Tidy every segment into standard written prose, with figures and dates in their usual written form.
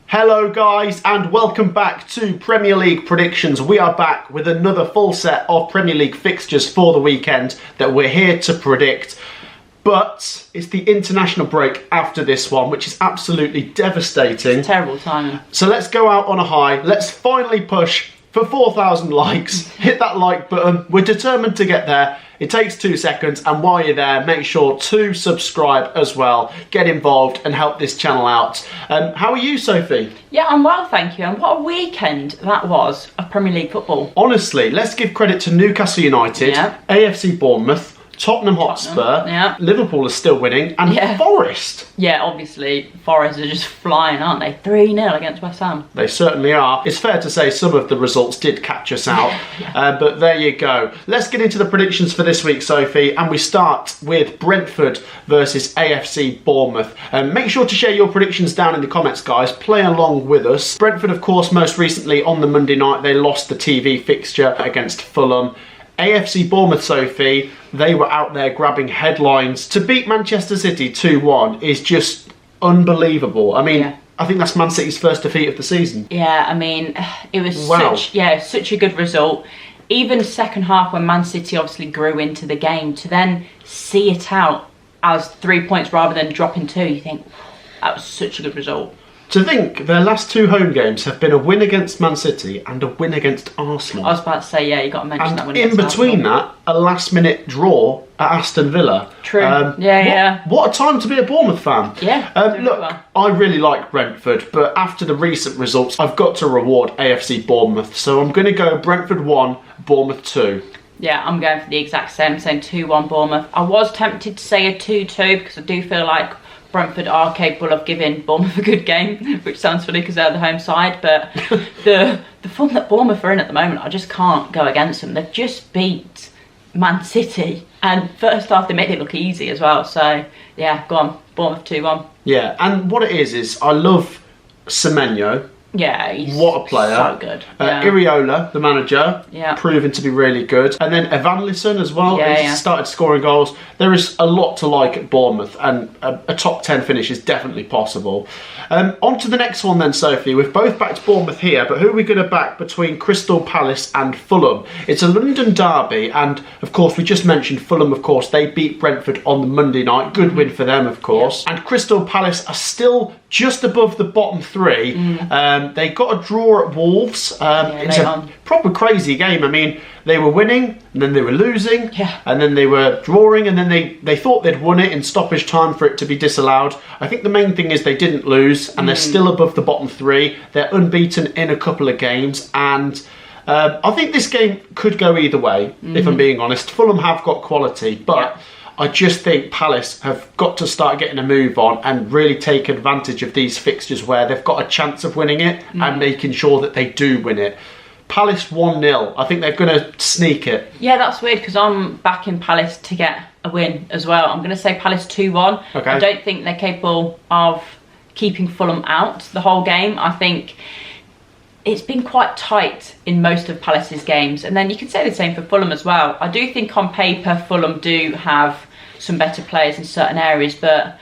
Hello guys and welcome back to Premier League predictions. We are back with another full set of Premier League fixtures for the weekend that we're here to predict. But it's the international break after this one, which is absolutely devastating. It's terrible timing. So let's go out on a high. Let's finally push for 4,000 likes. Hit that like button. We're determined to get there. It takes 2 seconds, and while you're there, make sure to subscribe as well. Get involved and help this channel out. How are you, Sophie? Yeah, I'm well, thank you. And what a weekend that was of Premier League football. Honestly, let's give credit to Newcastle United, AFC Bournemouth, Tottenham Hotspur, Liverpool is still winning, and Forest. Yeah, obviously, Forest are just flying, aren't they? 3-0 against West Ham. They certainly are. It's fair to say some of the results did catch us out, but there you go. Let's get into the predictions for this week, Sophie, and we start with Brentford versus AFC Bournemouth. Make sure to share your predictions down in the comments, guys. Play along with us. Brentford, of course, most recently on the Monday night, they lost the TV fixture against Fulham. AFC Bournemouth, Sophie, they were out there grabbing headlines. To beat Manchester City 2-1 is just unbelievable. I mean, I think that's Man City's first defeat of the season. Yeah, I mean, it was such a good result. Even second half when Man City obviously grew into the game, to then see it out as 3 points rather than dropping 2, you think, that was such a good result. To think their last 2 home games have been a win against Man City and a win against Arsenal. I was about to say, you got to mention that win against Arsenal. In between that, a last-minute draw at Aston Villa. True. What a time to be a Bournemouth fan. Yeah. Look, I really like Brentford, but after the recent results, I've got to reward AFC Bournemouth. So I'm going to go Brentford 1, Bournemouth 2. Yeah, I'm going for the exact same, saying 2-1 Bournemouth. I was tempted to say a 2-2 because I do feel like Brentford are capable of giving Bournemouth a good game, which sounds funny because they're the home side, but the form that Bournemouth are in at the moment, I just can't go against them. They've just beat Man City, and first half they made it look easy as well. So yeah, go on, Bournemouth 2-1. Yeah, and what it is I love Semenyo. Yeah, he's what a player. So good. Iriola, the manager, proven to be really good. And then Evanilson as well, started scoring goals. There is a lot to like at Bournemouth, and a top 10 finish is definitely possible. On to the next one then, Sophie. We've both backed Bournemouth here, but who are we going to back between Crystal Palace and Fulham? It's a London derby, and of course we just mentioned Fulham, of course. They beat Brentford on the Monday night. Good win for them, of course. And Crystal Palace are still just above the bottom 3. They got a draw at Wolves. It's a proper crazy game. I mean, they were winning, and then they were losing, and then they were drawing, and then they thought they'd won it in stoppage time for it to be disallowed. I think the main thing is they didn't lose, and they're still above the bottom 3. They're unbeaten in a couple of games, and I think this game could go either way, if I'm being honest. Fulham have got quality, but I just think Palace have got to start getting a move on and really take advantage of these fixtures where they've got a chance of winning it and making sure that they do win it. Palace 1-0. I think they're going to sneak it. Yeah, that's weird because I'm backing Palace to get a win as well. I'm going to say Palace 2-1. Okay. I don't think they're capable of keeping Fulham out the whole game. I think it's been quite tight in most of Palace's games. And then you can say the same for Fulham as well. I do think on paper Fulham do have some better players in certain areas, but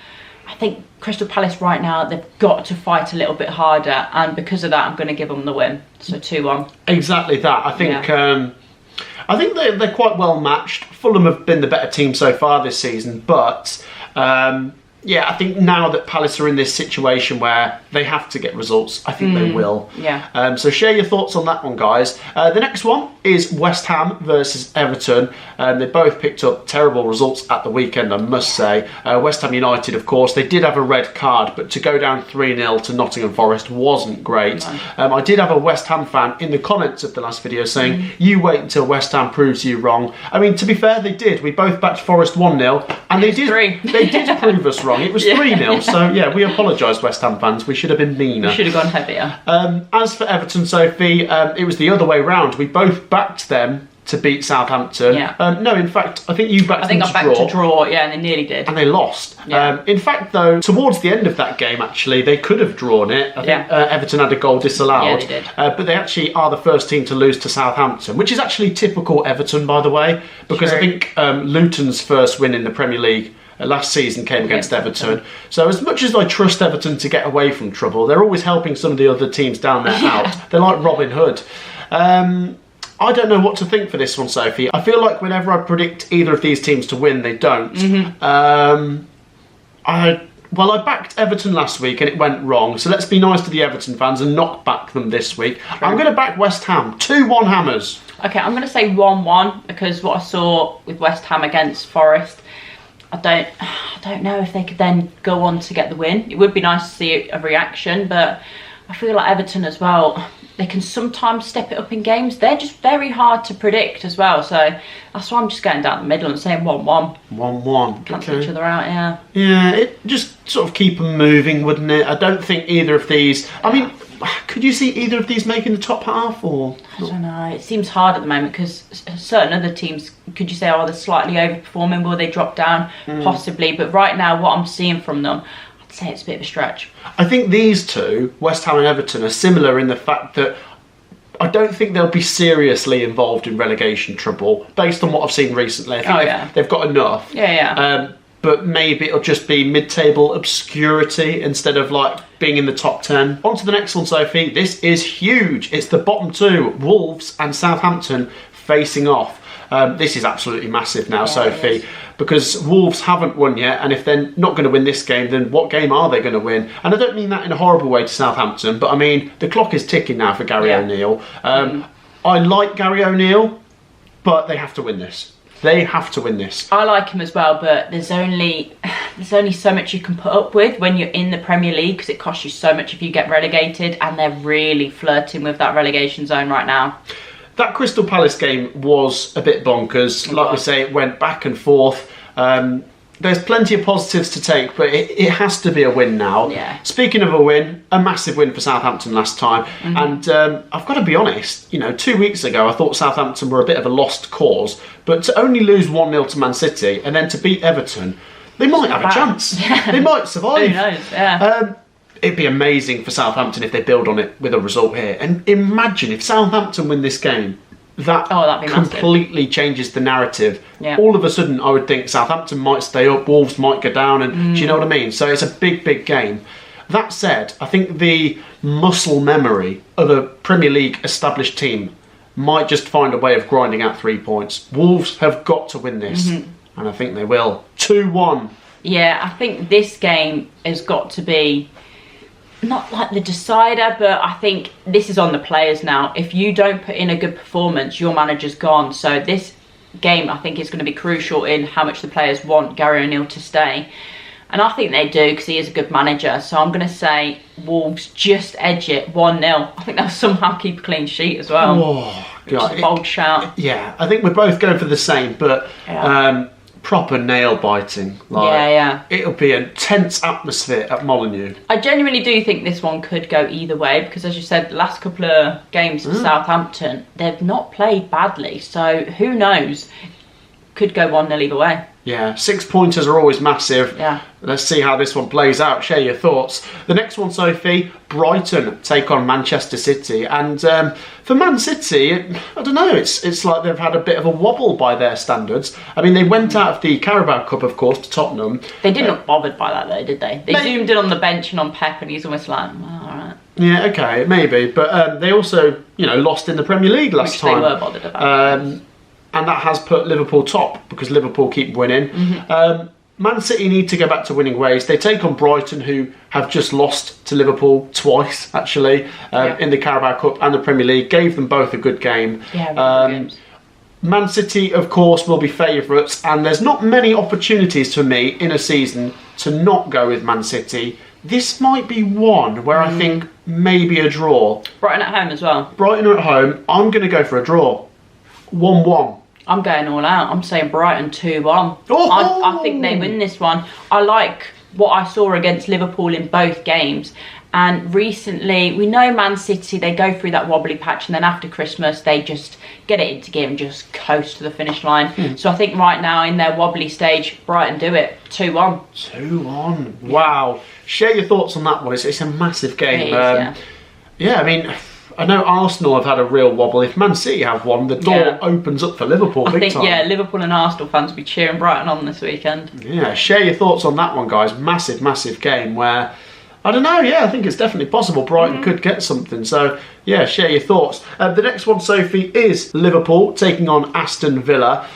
I think Crystal Palace right now, they've got to fight a little bit harder, and because of that I'm going to give them the win. So 2-1. Exactly that. I think they're quite well matched. Fulham have been the better team so far this season, but I think now that Palace are in this situation where they have to get results, I think they will. Yeah. So share your thoughts on that one, guys. The next one is West Ham versus Everton. They both picked up terrible results at the weekend, I must say. West Ham United, of course, they did have a red card, but to go down 3-0 to Nottingham Forest wasn't great. No. I did have a West Ham fan in the comments of the last video saying, you wait until West Ham proves you wrong. I mean, to be fair, they did. We both backed Forest 1-0, and they did prove us wrong. It was 3-0, so we apologise, West Ham fans. We should have been meaner. We should have gone heavier. As for Everton, Sophie, it was the other way round. We both backed them to beat Southampton. No, in fact, I think you backed them to draw. I think I backed to draw, and they nearly did. And they lost. In fact, though, towards the end of that game, actually, they could have drawn it. I think Everton had a goal disallowed. Yeah, they did. But they actually are the first team to lose to Southampton, which is actually typical Everton, by the way, because I think Luton's first win in the Premier League last season came against Everton. So as much as I trust Everton to get away from trouble, they're always helping some of the other teams down there out. They're like Robin Hood. I don't know what to think for this one, Sophie. I feel like whenever I predict either of these teams to win, they don't. I backed Everton last week and it went wrong, so let's be nice to the Everton fans and not back them this week. True. I'm going to back West Ham, 2-1 Hammers. Okay, I'm going to say 1-1 because what I saw with West Ham against Forest, I don't know if they could then go on to get the win. It would be nice to see a reaction, but I feel like Everton as well, they can sometimes step it up in games. They're just very hard to predict as well. So that's why I'm just going down the middle and saying 1-1. 1-1. Cancel each other out, yeah. Yeah, it just sort of keep them moving, wouldn't it? I don't think either of these... I mean, could you see either of these making the top half or... I don't know. It seems hard at the moment because certain other teams, could you say, they're slightly overperforming? Will they drop down? Possibly. But right now, what I'm seeing from them... say it's a bit of a stretch. I think these two, West Ham and Everton, are similar in the fact that I don't think they'll be seriously involved in relegation trouble based on what I've seen recently. I think they've got enough. But maybe it'll just be mid-table obscurity instead of like being in the top 10. On to the next one, Sophie. This is huge. It's the bottom two, Wolves and Southampton facing off. This is absolutely massive now, Sophie, because Wolves haven't won yet, and if they're not going to win this game, then what game are they going to win? And I don't mean that in a horrible way to Southampton, but I mean, the clock is ticking now for Gary O'Neill. I like Gary O'Neill, but they have to win this. They have to win this. I like him as well, but there's only so much you can put up with when you're in the Premier League because it costs you so much if you get relegated, and they're really flirting with that relegation zone right now. That Crystal Palace game was a bit bonkers. Like we say, it went back and forth. There's plenty of positives to take, but it has to be a win now. Yeah. Speaking of a win, a massive win for Southampton last time. And I've got to be honest, 2 weeks ago I thought Southampton were a bit of a lost cause, but to only lose 1-0 to Man City and then to beat Everton, they might have a chance. They might survive. Who knows, yeah. It'd be amazing for Southampton if they build on it with a result here. And imagine if Southampton win this game, that'd be completely massive. Changes the narrative. Yeah. All of a sudden, I would think Southampton might stay up, Wolves might go down, and do you know what I mean? So it's a big, big game. That said, I think the muscle memory of a Premier League established team might just find a way of grinding out 3 points. Wolves have got to win this, and I think they will. 2-1. Yeah, I think this game has got to be not like the decider, but I think this is on the players now. If you don't put in a good performance, your manager's gone. So this game, I think, is going to be crucial in how much the players want Gary O'Neill to stay. And I think they do because he is a good manager. So I'm going to say Wolves just edge it 1-0. I think they'll somehow keep a clean sheet as well. Oh, God. Which is a bold shout. Yeah, I think we're both going for the same, but... proper nail biting. It'll be a tense atmosphere at Molineux. I genuinely do think this one could go either way because, as you said, the last couple of games for Southampton, they've not played badly. So who knows? Could go 1-0 either way. Yeah, 6 pointers are always massive. Yeah. Let's see how this one plays out. Share your thoughts. The next one, Sophie, Brighton take on Manchester City. And for Man City, I don't know, it's like they've had a bit of a wobble by their standards. I mean, they went out of the Carabao Cup, of course, to Tottenham. They didn't look bothered by that, though, did they? They zoomed in on the bench and on Pep, and he's almost like, oh, all right. Yeah, okay, maybe. But they also, lost in the Premier League last time. Which they were bothered about. And that has put Liverpool top because Liverpool keep winning. Man City need to go back to winning ways. They take on Brighton, who have just lost to Liverpool twice, actually, in the Carabao Cup and the Premier League. Gave them both a good game. Yeah, games. Man City, of course, will be favourites, and there's not many opportunities for me in a season to not go with Man City. This might be one where I think maybe a draw. Brighton at home as well. Brighton at home. I'm going to go for a draw. 1-1. I'm going all out. I'm saying Brighton 2-1. Oh! I think they win this one. I like what I saw against Liverpool in both games. And recently, we know Man City, they go through that wobbly patch, and then after Christmas, they just get it into gear and just coast to the finish line. So I think right now, in their wobbly stage, Brighton do it. 2-1. 2-1. Wow. Share your thoughts on that one. It's a massive game. It is, I mean... I know Arsenal have had a real wobble. If Man City have one, the door opens up for Liverpool big time. Yeah, Liverpool and Arsenal fans will be cheering Brighton on this weekend. Yeah, share your thoughts on that one, guys. Massive, massive game where, I don't know, I think it's definitely possible Brighton could get something. So, yeah, share your thoughts. The next one, Sophie, is Liverpool taking on Aston Villa.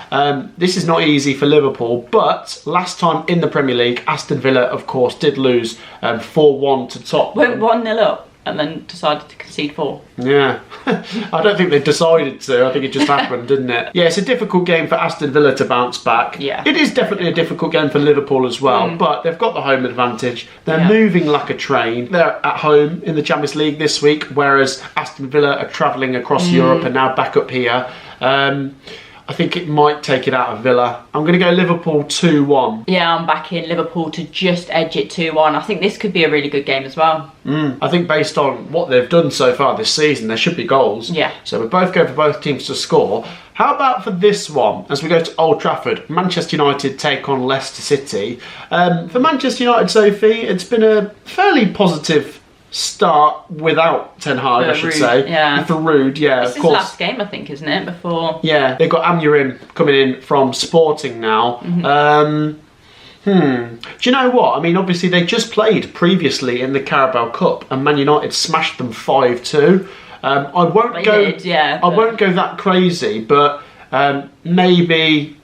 This is not easy for Liverpool, but last time in the Premier League, Aston Villa, of course, did lose 4-1 to Tottenham. Went 1-0 up and then decided to concede 4. Yeah, I don't think they decided to. I think it just happened, didn't it? Yeah, it's a difficult game for Aston Villa to bounce back. Yeah. It is definitely a difficult game for Liverpool as well, but they've got the home advantage. They're moving like a train. They're at home in the Champions League this week, whereas Aston Villa are travelling across Europe and now back up here. I think it might take it out of Villa. I'm going to go Liverpool 2-1. Yeah, I'm backing Liverpool to just edge it 2-1. I think this could be a really good game as well. I think based on what they've done so far this season, there should be goals. Yeah. So we're both going for both teams to score. How about for this one, as we go to Old Trafford, Manchester United take on Leicester City. For Manchester United, Sophie, it's been a fairly positive start without Ten Hag, I should say. Yeah. For Rude, yeah, this of course. This is last game, I think, isn't it? Before. Yeah, they've got Amurim coming in from Sporting now. Do you know what? I mean, obviously they just played previously in the Carabao Cup, and Man United smashed them 5-2. I won't go that crazy, but maybe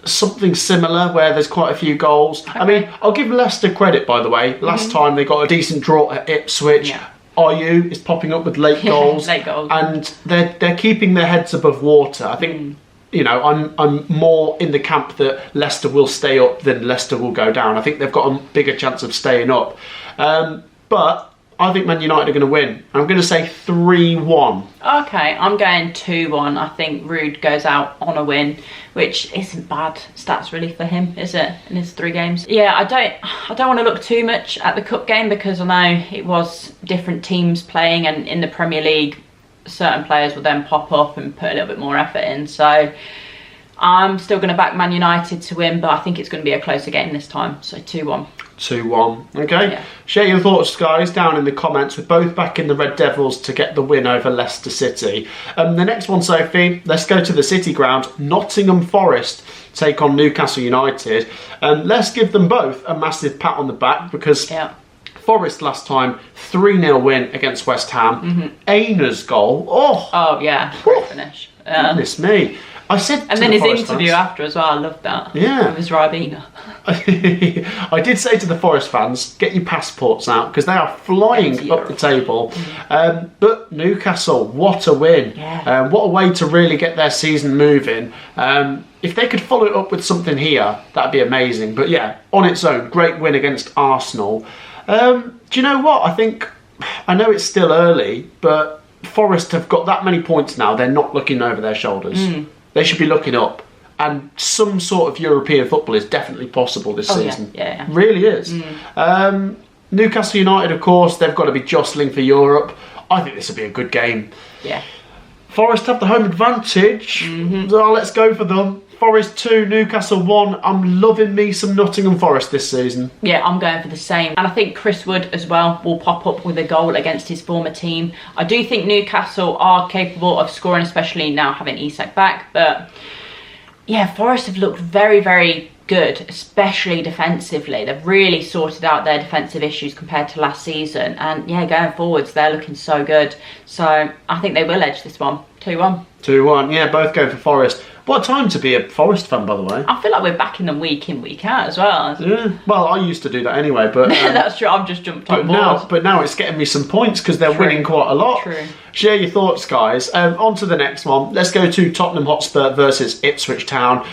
something similar where there's quite a few goals. Okay. I mean, I'll give Leicester credit, by the way. Last time they got a decent draw at Ipswich. Yeah. RU is popping up with late goals, and they're keeping their heads above water. I think I'm more in the camp that Leicester will stay up than Leicester will go down. I think they've got a bigger chance of staying up, but I think Man United are going to win. I'm going to say 3-1. Okay, I'm going 2-1. I think Rude goes out on a win, which isn't bad stats really for him, is it? In his 3 games. Yeah, I don't want to look too much at the cup game because I know it was different teams playing, and in the Premier League, certain players will then pop up and put a little bit more effort in. So I'm still going to back Man United to win, but I think it's going to be a closer game this time. So 2-1. 2-1. Okay. Share your thoughts, guys, down in the comments. We're both backing the Red Devils to get the win over Leicester City. The next one, Sophie, let's go to the City ground. Nottingham Forest take on Newcastle United. Let's give them both a massive pat on the back because Forest last time 3-0 win against West Ham. Aina's goal. Oh yeah, great finish. Goodness me. I said, and then his interview after as well. I loved that. Yeah, with his Ribena. I did say to the Forest fans, get your passports out because they are flying up the table. But Newcastle, what a win! Yeah. What a way to really get their season moving. If they could follow it up with something here, that'd be amazing. But yeah, on its own, great win against Arsenal. Do you know what? I know it's still early, but Forest have got that many points now. They're not looking over their shoulders. They should be looking up, and some sort of European football is definitely possible this season. Yeah. Really is. Newcastle United, of course, they've got to be jostling for Europe. I think this will be a good game. Yeah. Forest have the home advantage, so let's go for them. Forest 2, Newcastle 1. I'm loving me some Nottingham Forest this season. Yeah, I'm going for the same. And I think Chris Wood as well will pop up with a goal against his former team. I do think Newcastle are capable of scoring, especially now having Isak back. But yeah, Forest have looked very, very good, especially defensively. They've really sorted out their defensive issues compared to last season. And yeah, going forwards, they're looking so good. So I think they will edge this one. 2-1. 2-1, yeah, both going for Forest. What a time to be a Forest fan, by the way. I feel like we're backing them week in, week out as well. Yeah, well, I used to do that anyway, but... That's true, I've just jumped on board. But now it's getting me some points because they're winning quite a lot. True. Share your thoughts, guys. On to the next one. Let's go to Tottenham Hotspur versus Ipswich Town.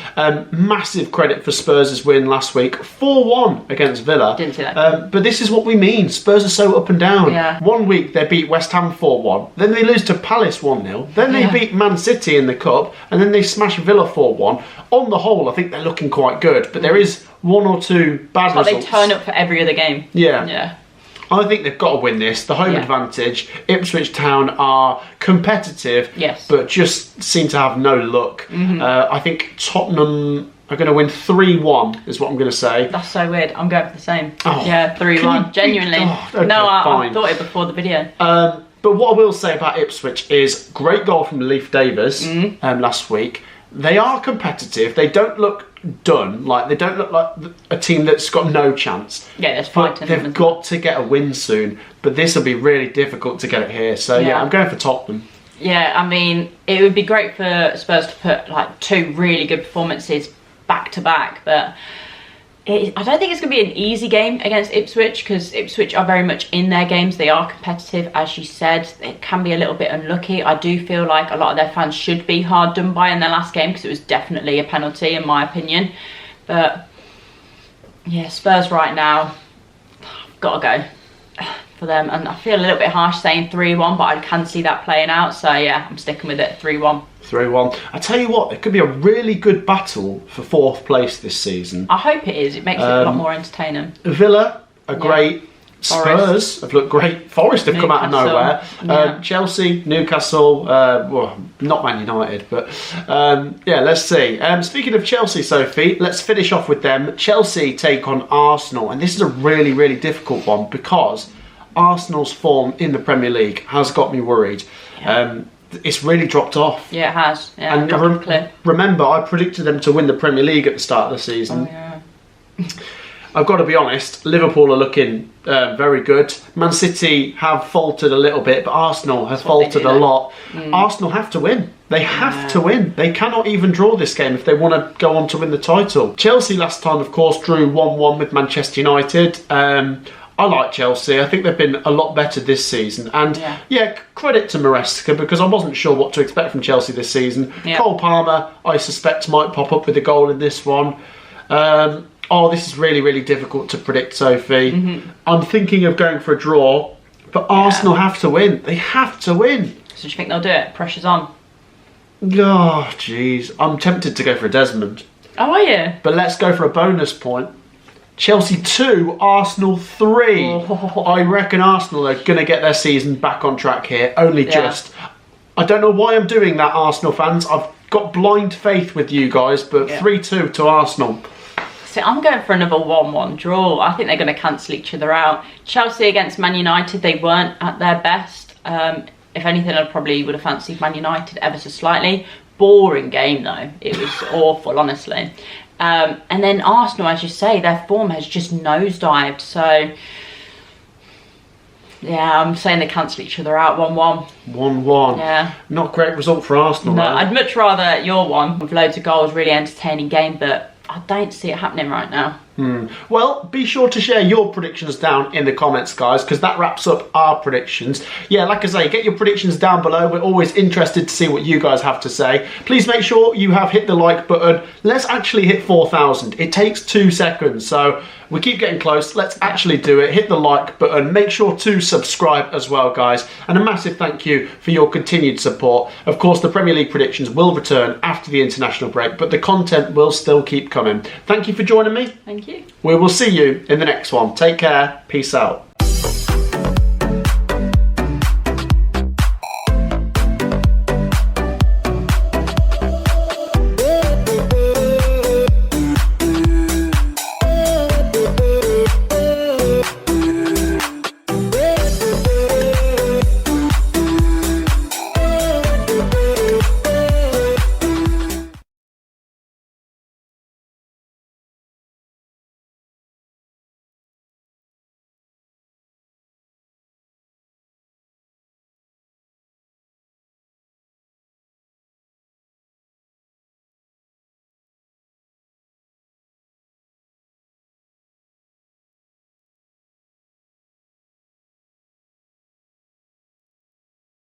Massive credit for Spurs' win last week. 4-1 against Villa. Didn't see that. But this is what we mean. Spurs are so up and down. Yeah. One week they beat West Ham 4-1. Then they lose to Palace 1-0. Then they beat Man City in the Cup. And then they smash Villa 4-1. On the whole, I think they're looking quite good. But there is one or two bad results. They turn up for every other game. Yeah. I think they've got to win this. The home advantage. Ipswich Town are competitive, but just seem to have no luck. I think Tottenham are going to win 3-1 is what I'm going to say. That's so weird. I'm going for the same. 3-1. Genuinely. Okay, I thought it before the video. But what I will say about Ipswich is great goal from Leif Davis last week. They are competitive. They don't look done. Like, they don't look like a team that's got no chance. Yeah, there's fight in them. They've got to get a win soon. But this will be really difficult to get it here. So yeah, I'm going for Tottenham. Yeah, I mean, it would be great for Spurs to put like 2 really good performances back to back, but I don't think it's going to be an easy game against Ipswich, because Ipswich are very much in their games. They are competitive, as you said. It can be a little bit unlucky. I do feel like a lot of their fans should be hard done by in their last game, because it was definitely a penalty in my opinion. But yeah, Spurs right now, I've got to go for them. And I feel a little bit harsh saying 3-1, but I can see that playing out. So yeah, I'm sticking with it, 3-1. 3-1. I tell you what, it could be a really good battle for 4th place this season. I hope it is. It makes it a lot more entertaining. Villa are great. Spurs have looked great. Forest have come out of nowhere. Chelsea, Newcastle, well, not Man United, but yeah, let's see. Speaking of Chelsea, Sophie, let's finish off with them. Chelsea take on Arsenal, and this is a really, really difficult one because Arsenal's form in the Premier League has got me worried. Yeah. It's really dropped off. Yeah, it has. Yeah, and remember, I predicted them to win the Premier League at the start of the season. Oh, yeah. I've got to be honest, Liverpool are looking very good. Man City have faltered a little bit, but Arsenal has faltered a lot. Arsenal have to win. They have to win. They cannot even draw this game if they want to go on to win the title. Chelsea last time, of course, drew 1-1 with Manchester United. I like Chelsea. I think they've been a lot better this season. And yeah, credit to Maresca, because I wasn't sure what to expect from Chelsea this season. Cole Palmer, I suspect, might pop up with a goal in this one. Oh, this is really, really difficult to predict, Sophie. I'm thinking of going for a draw, but Arsenal have to win. They have to win. So do you think they'll do it? Pressure's on. Oh, jeez. I'm tempted to go for a Desmond. Oh, are you? But let's go for a bonus point. Chelsea 2, Arsenal 3. I reckon Arsenal are going to get their season back on track here. Only just. I don't know why I'm doing that, Arsenal fans. I've got blind faith with you guys, but 3-2 to Arsenal. So I'm going for another 1-1 draw. I think they're going to cancel each other out. Chelsea against Man United, they weren't at their best. If anything, I probably would have fancied Man United ever so slightly. Boring game though. It was awful, honestly. And then Arsenal, as you say, their form has just nosedived. So yeah, I'm saying they cancel each other out. 1-1. 1-1. Yeah. Not a great result for Arsenal. No, though. I'd much rather your one with loads of goals, really entertaining game, but I don't see it happening right now. Well, be sure to share your predictions down in the comments, guys, because that wraps up our predictions. Yeah, like I say, get your predictions down below. We're always interested to see what you guys have to say. Please make sure you have hit the like button. Let's actually hit 4,000. It takes 2 seconds, so we keep getting close. Let's actually do it. Hit the like button. Make sure to subscribe as well, guys. And a massive thank you for your continued support. Of course, the Premier League predictions will return after the international break, but the content will still keep coming. Thank you for joining me. Thank you. We will see you in the next one. Take care. Peace out.